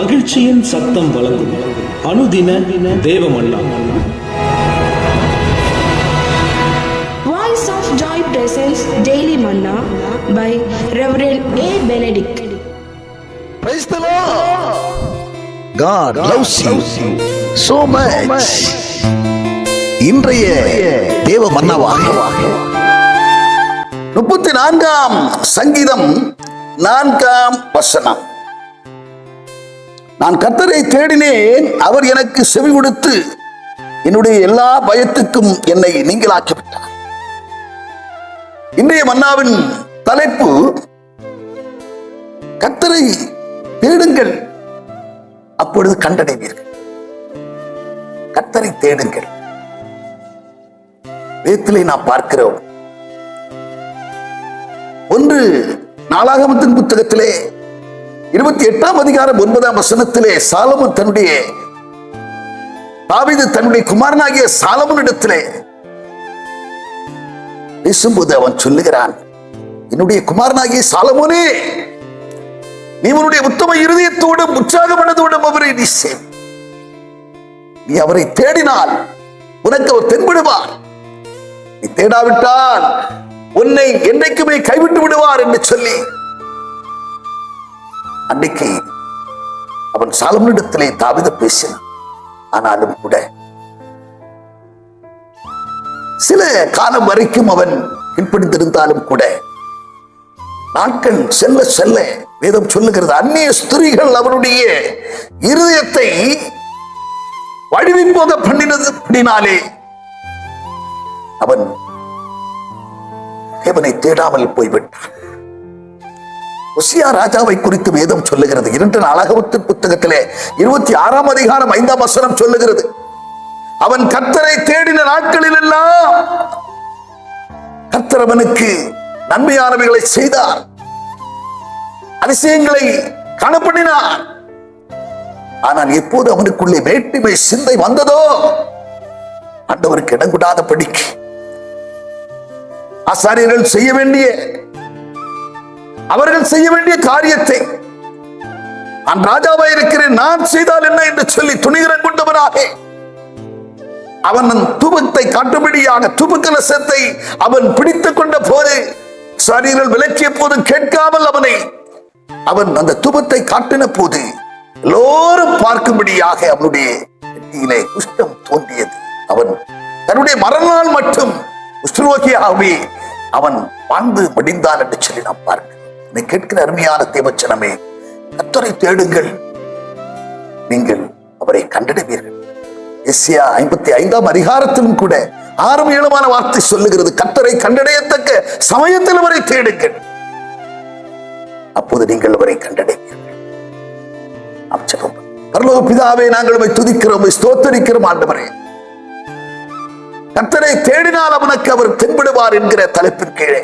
மகிழ்ச்சியின் சத்தம் வழங்கும் அனுதின தேவமன்னா. Voice of Joy presents Daily Manna by Reverend A. Benedict. Praise the Lord. God loves you so much. இன்றைய தேவ மன்னாவாக 34ஆம் சங்கீதம் 4ஆம் வசனம். நான் கர்த்தரை தேடினேன், அவர் எனக்கு செவி கொடுத்து என்னுடைய எல்லா பயத்துக்கும் என்னை நீங்களாக்கி விட்டார். இன்றைய மன்னாவின் தலைப்பு, கர்த்தரை தேடுங்கள் அப்பொழுது கண்டடைவீர்கள். கர்த்தரை தேடுங்கள். வேதத்திலே நாம் பார்க்கிறோம். 1 நாளாகமத்தின் புத்தகத்திலே 28ஆம் அதிகாரம் 9ஆம் வசனத்திலே சாலமோன் தாவீது தன்னுடைய குமாரனாகிய சாலமோனிடத்திலே பேசும்போது அவன் சொல்லுகிறான், என்னுடைய குமாரனாகிய சாலமோனே, நீ உன்னுடைய உத்தம இருதயத்தோடும் உற்சாக மனதோடும் அவரை நீ சேவி. நீ அவரை தேடினால் உனக்கு அவர் தென்படுவார். நீ தேடாவிட்டால் உன்னை என்றைக்குமே கைவிட்டு விடுவார் என்று சொல்லி அன்றைக்கு அவன் சாலமோனிடத்திலே தாவீது பேசினான். ஆனாலும் கூட சில காலம் வரைக்கும் அவன் பின்பற்றிருந்தாலும் கூட நாட்கள் செல்ல செல்ல வேதம் சொல்லுகிறது, அந்நிய ஸ்திரீகள் அவனுடைய இருதயத்தை வழுவி போக பண்ணினாலே அவன் தேவனை தேடாமல் போய்விட்டான். உசியா ராஜாவை குறித்து வேதம் சொல்லுகிறது. 2 நாளாகமத்தின் புத்தகத்திலே 26ஆம் அதிகாரம் 5ஆம் வசனம் சொல்லுகிறது, அவன் கர்த்தரை தேடின நாட்களில் எல்லாம் கர்த்தர் அவனுக்கு நன்மையானவைகளை செய்தார், அதிசயங்களை காணப்படினார். ஆனால் எப்போது அவனுக்குள்ளே வேற்றுமை சிந்தை வந்ததோ, ஆண்டவருக்கு இடம் கொடாத படிக்கு ஆசாரியர்கள் அவர்கள் செய்ய வேண்டிய காரியத்தை நான் ராஜாவா இருக்கிறேன், நான் செய்தால் என்ன என்று சொல்லி துணிகரம் கொண்டவனாக அவன் தூபத்தை காட்டும்படியாக தூபக்கலசத்தை அவன் பிடித்துக் கொண்ட போது, ஆசாரியர்கள் விலக்கிய போது கேட்காமல் அவன் அந்த தூபத்தை காட்டின போது எல்லோரும் பார்க்கும்படியாக அவனுடைய நெற்றியிலே குஷ்டம் தோன்றியது. அவன் தன்னுடைய மறுநாள் மட்டும் குஷ்டரோகியாகவே அவன் வாழ்ந்து மடிந்தான் என்று சொல்லி நாம் பார்க்கிறோம். கேட்கிற அருமையான தேவச்சனமே, கர்த்தரை தேடுங்கள், நீங்கள் அவரை கண்டடைவீர்கள். எஸ்ஐயா 55ஆம் அதிகாரத்திலும் கூட 6-7 வார்த்தை சொல்லுகிறது, கர்த்தரை கண்டடையத்தக்க சமயத்தில் அவரை தேடுங்கள், அப்போது நீங்கள் அவரை கண்டடைவீர்கள். பரலோக பிதாவே, நாங்கள் உம்மை துதிக்கிறோம், உம்மை ஸ்தோத்திரிக்கிறோம். ஆண்டவரே, கர்த்தரை தேடினால் அவனுக்கு அவர் தென்படுவார் என்கிற தலைப்பின் கீழே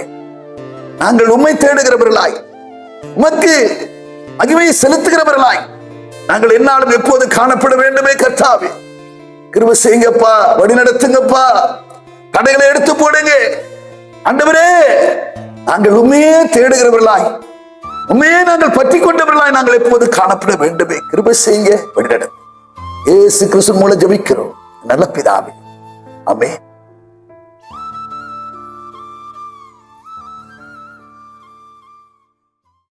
நாங்கள் உம்மை தேடுகிறவர்களாய், உமக்கு மகிமையை செலுத்துகிறவர்களாய் நாங்கள் என்னாலும் எப்போது காணப்பட வேண்டுமே. கர்த்தாவே, கிருபை செய்யுங்கப்பா, வழி நடத்துங்கப்பா, தடைகளை எடுத்து போடுங்க. ஆண்டவரே, நாங்கள் உண்மையே தேடுகிறவர்களாய், உண்மையே நாங்கள் பற்றி கொண்டவர்களாய் நாங்கள் எப்போது காணப்பட வேண்டுமே. கிருபை செய்யுங்க, வழி நடத்து. இயேசு கிறிஸ்து மூலம் ஜெபிக்கிறோம் நல்ல பிதாவே, ஆமென்.